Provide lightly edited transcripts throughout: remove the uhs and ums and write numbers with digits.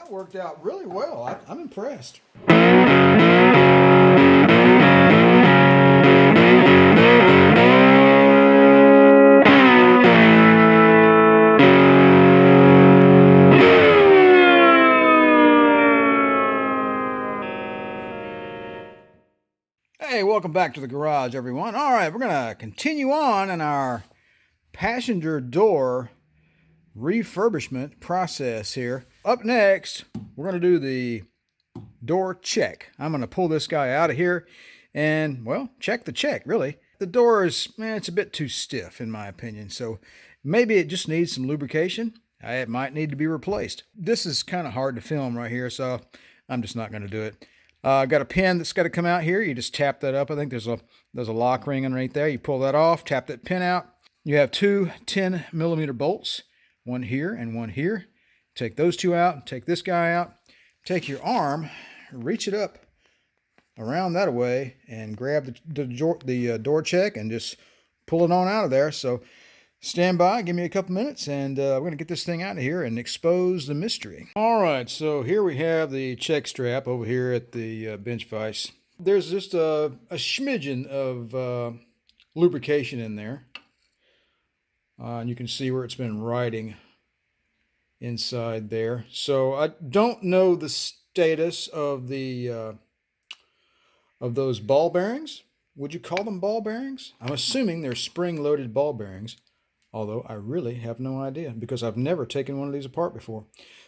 that worked out really well. I'm impressed. Hey, welcome back to the garage, everyone. All right, we're going to continue on in our passenger door refurbishment process here. Up next, we're going to do the door check. I'm going to pull this guy out of here and, well, check the check, really. The door is, it's a bit too stiff, in my opinion, so maybe it just needs some lubrication. It might need to be replaced. This is kind of hard to film right here, so I'm just not going to do it. I've got a pin that's got to come out here. You just tap that up. I think there's a lock ring underneath there. You pull that off, tap that pin out. You have two 10mm bolts, one here and one here. Take those two out, take this guy out. Take your arm, reach it up around that way, and grab the door check and just pull it on out of there. So stand by, give me a couple minutes, and we're going to get this thing out of here and expose the mystery. All right, so here we have the check strap over here at the bench vise. There's just a smidgen of lubrication in there. And you can see where it's been riding inside there. So I don't know the status of the of those ball bearings. Would you call them ball bearings? I'm assuming they're spring-loaded ball bearings. Although I really have no idea because I've never taken one of these apart before.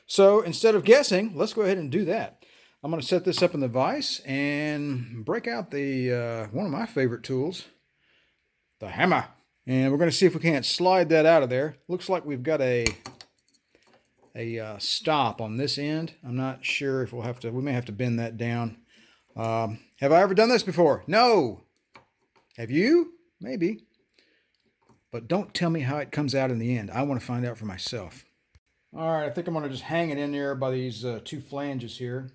So instead of guessing, let's go ahead and do that. I'm going to set this up in the vise and break out the one of my favorite tools, the hammer. And we're going to see if we can't slide that out of there. Looks like we've got a stop on this end. I'm not sure if we may have to bend that down. Have I ever done this before? No. Have you? Maybe. But don't tell me how it comes out in the end. I want to find out for myself. All right, I think I'm going to just hang it in there by these two flanges here.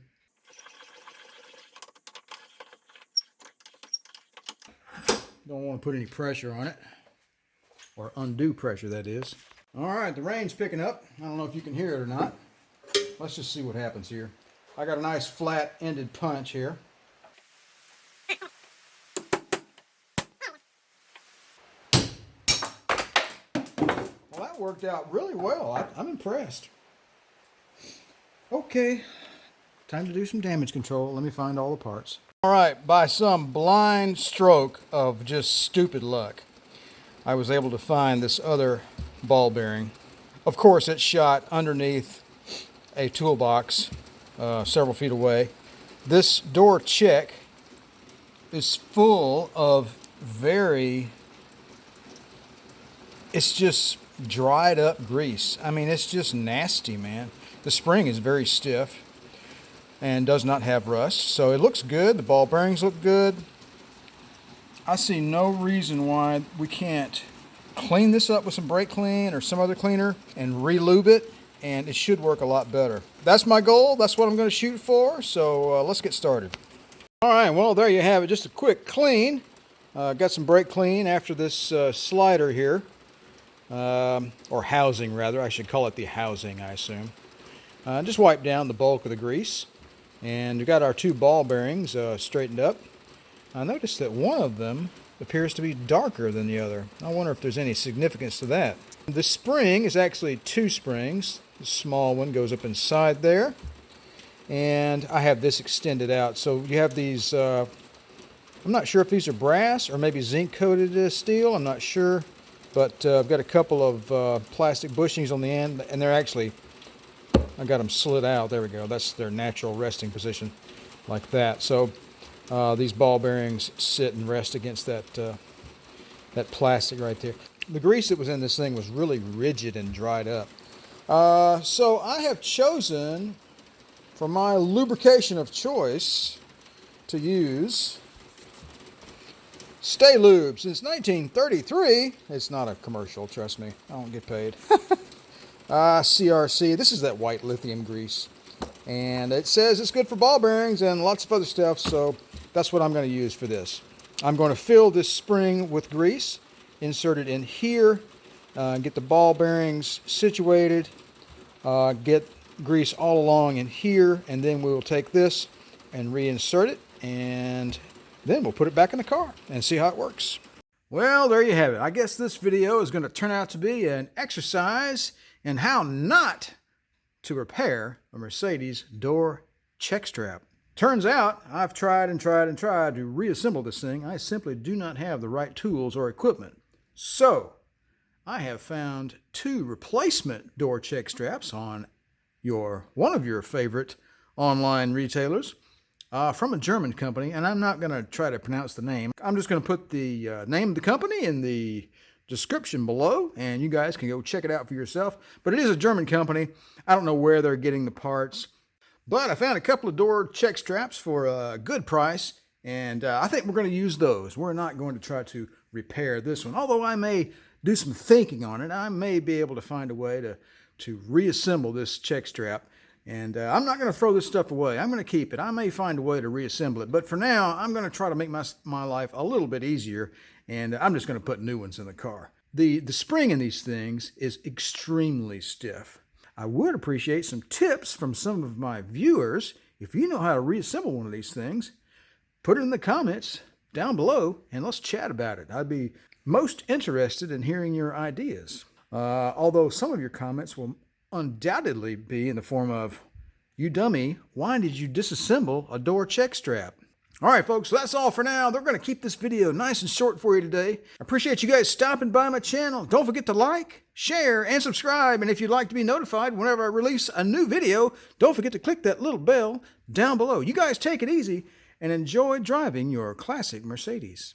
Don't want to put any pressure on it. Or undue pressure, that is. All right, the rain's picking up. I don't know if you can hear it or not. Let's just see what happens here. I got a nice flat-ended punch here. Worked out really well. I'm impressed. Okay, time to do some damage control. Let me find all the parts. All right, by some blind stroke of just stupid luck, I was able to find this other ball bearing. Of course, it's shot underneath a toolbox several feet away. This door check is full of it's just dried up grease. I mean, it's just nasty, man. The spring is very stiff and does not have rust, so it looks good. The ball bearings look good. I see no reason why we can't clean this up with some brake clean or some other cleaner and re-lube it, and it should work a lot better. That's my goal. That's what I'm going to shoot for, so let's get started. All right, well, there you have it. Just a quick clean. Got some brake clean after this slider here. Or housing, rather. I should call it the housing, I assume. Just wipe down the bulk of the grease. And we've got our two ball bearings straightened up. I noticed that one of them appears to be darker than the other. I wonder if there's any significance to that. The spring is actually two springs. The small one goes up inside there. And I have this extended out. So you have these, I'm not sure if these are brass or maybe zinc-coated steel. I'm not sure. But I've got a couple of plastic bushings on the end, and they're actually, I got them slid out. There we go. That's their natural resting position, like that. So these ball bearings sit and rest against that plastic right there. The grease that was in this thing was really rigid and dried up. So I have chosen, for my lubrication of choice, to use Stay Lube. Since 1933, it's not a commercial, trust me. I don't get paid. CRC, this is that white lithium grease. And it says it's good for ball bearings and lots of other stuff, so that's what I'm going to use for this. I'm going to fill this spring with grease, insert it in here, get the ball bearings situated, get grease all along in here, and then we'll take this and reinsert it, and then we'll put it back in the car and see how it works. Well, there you have it. I guess this video is going to turn out to be an exercise in how not to repair a Mercedes door check strap. Turns out I've tried and tried and tried to reassemble this thing. I simply do not have the right tools or equipment. So I have found 2 replacement door check straps on one of your favorite online retailers from a German company, and I'm not going to try to pronounce the name. I'm just going to put the name of the company in the description below, and you guys can go check it out for yourself. But it is a German company. I don't know where they're getting the parts, but I found a couple of door check straps for a good price, and I think we're going to use those. We're not going to try to repair this one, although I may do some thinking on it. I may be able to find a way to reassemble this check strap. And I'm not going to throw this stuff away. I'm going to keep it. I may find a way to reassemble it. But for now, I'm going to try to make my life a little bit easier. And I'm just going to put new ones in the car. The spring in these things is extremely stiff. I would appreciate some tips from some of my viewers. If you know how to reassemble one of these things, put it in the comments down below and let's chat about it. I'd be most interested in hearing your ideas. Although some of your comments will undoubtedly be in the form of, "You dummy, why did you disassemble a door check strap?" All right, folks, so that's all for now. They're going to keep this video nice and short for you today. I appreciate you guys stopping by my channel. Don't forget to like, share, and subscribe. And if you'd like to be notified whenever I release a new video, don't forget to click that little bell down below. You guys take it easy and enjoy driving your classic Mercedes.